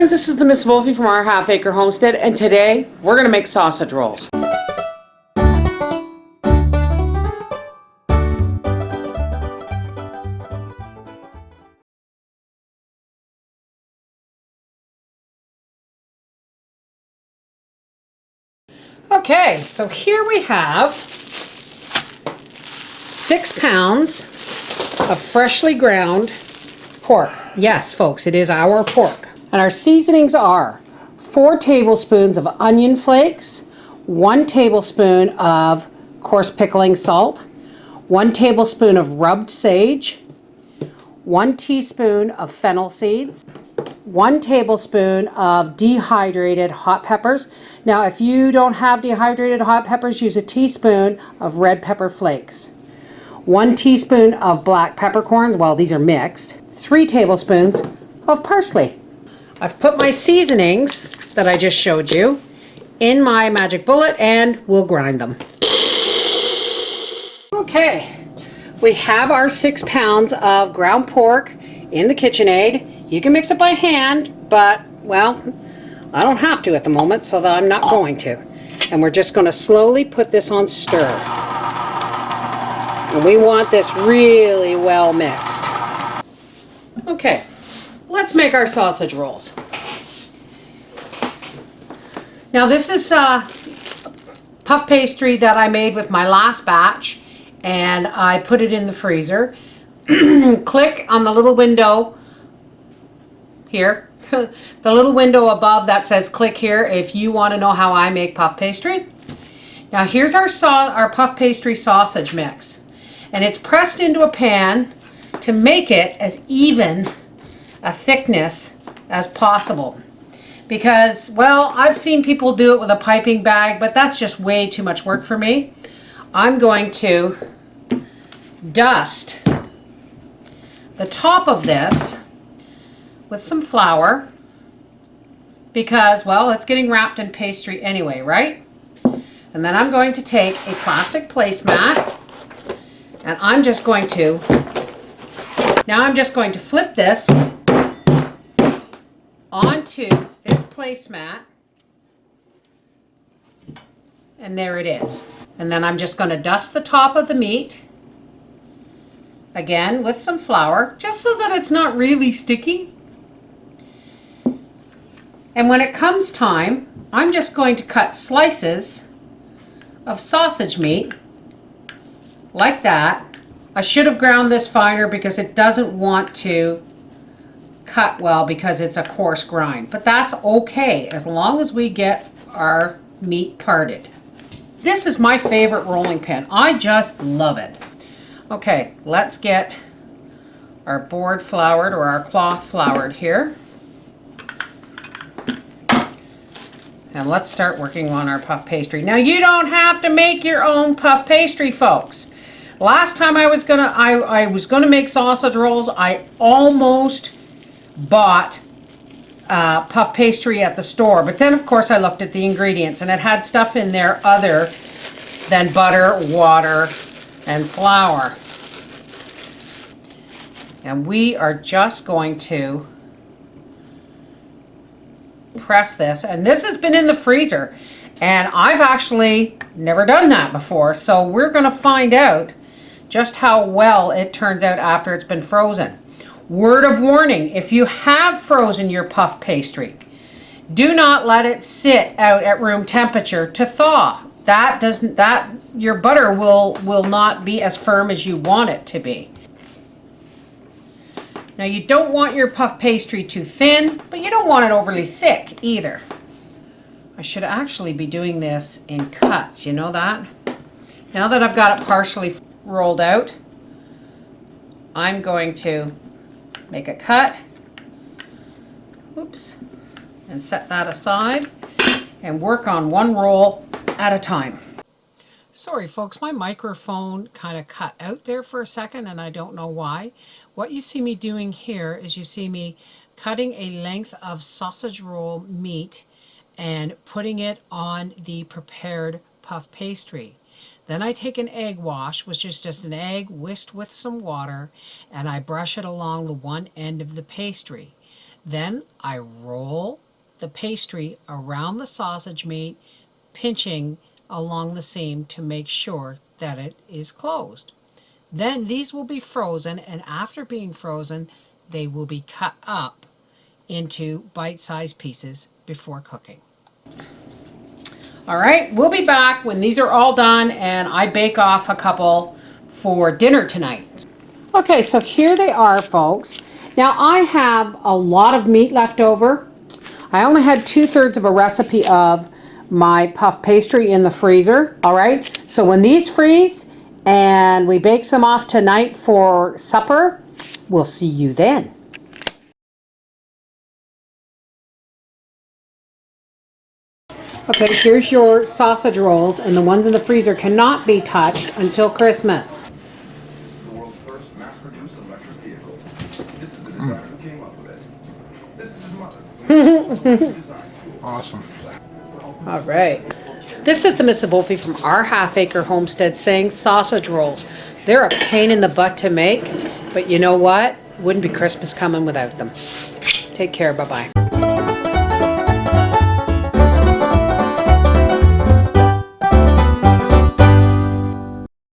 This is the Miss Wolfie from Our Half Acre Homestead, and today we're going to make sausage rolls. Okay, so here we have 6 pounds of freshly ground pork. Yes, folks, it is our pork. And our seasonings are 4 tablespoons of onion flakes, 1 tablespoon of coarse pickling salt, 1 tablespoon of rubbed sage, 1 teaspoon of fennel seeds, 1 tablespoon of dehydrated hot peppers. Now, if you don't have dehydrated hot peppers, use a teaspoon of red pepper flakes. 1 teaspoon of black peppercorns, well, these are mixed. 3 tablespoons of parsley. I've put my seasonings that I just showed you in my magic bullet and we'll grind them. Okay, we have our 6 pounds of ground pork in the KitchenAid. You can mix it by hand, but, well, I don't have to at the moment, so that I'm not going to. And we're just going to slowly put this on stir. And we want this really well mixed. Okay, let's make our sausage rolls. Now this is puff pastry that I made with my last batch, and I put it in the freezer. Click on the little window here, the little window above that says click here if you want to know how I make puff pastry. Now here's our puff pastry sausage mix, and it's pressed into a pan to make it as even a thickness as possible. Because, well, I've seen people do it with a piping bag, but that's just way too much work for me. I'm going to dust the top of this with some flour because, well, it's getting wrapped in pastry anyway, right? And then I'm going to take a plastic placemat and I'm just going to flip this onto this placemat, and there it is. And then I'm just going to dust the top of the meat again with some flour, just so that it's not really sticky. And when it comes time, I'm just going to cut slices of sausage meat like that. I should have ground this finer because it doesn't want to cut well because it's a coarse grind, but that's okay as long as we get our meat parted. This is my favorite rolling pin. I just love it. Okay, let's get our board floured or our cloth floured here. And let's start working on our puff pastry. Now you don't have to make your own puff pastry, folks. Last time I was gonna make sausage rolls, I almost bought puff pastry at the store, but then of course I looked at the ingredients and it had stuff in there other than butter, water, and flour. And we are just going to press this, and this has been in the freezer and I've actually never done that before, so we're going to find out just how well it turns out after it's been frozen. Word of warning, if you have frozen your puff pastry, do not let it sit out at room temperature to thaw. Your butter will not be as firm as you want it to be. Now you don't want your puff pastry too thin, but you don't want it overly thick either. I should actually be doing this in cuts, you know that? Now that I've got it partially rolled out, I'm going to make a cut, oops, and set that aside and work on one roll at a time. Sorry folks, my microphone kind of cut out there for a second and I don't know why. What you see me doing here is you see me cutting a length of sausage roll meat and putting it on the prepared puff pastry. Then I take an egg wash, which is just an egg whisked with some water, and I brush it along the one end of the pastry. Then I roll the pastry around the sausage meat, pinching along the seam to make sure that it is closed. Then these will be frozen, and after being frozen, they will be cut up into bite-sized pieces before cooking. All right, we'll be back when these are all done and I bake off a couple for dinner tonight. Okay, so here they are, folks. Now I have a lot of meat left over. I only had 2/3 of a recipe of my puff pastry in the freezer. All right, so when these freeze and we bake some off tonight for supper, we'll see you then. Okay, here's your sausage rolls, and the ones in the freezer cannot be touched until Christmas. This is the world's first mass-produced electric vehicle. This is the designer who came up with it. This is his mother. Awesome. All right. This is the Miss Wolfie from Our Half Acre Homestead saying sausage rolls. They're a pain in the butt to make, but you know what? Wouldn't be Christmas coming without them. Take care. Bye-bye.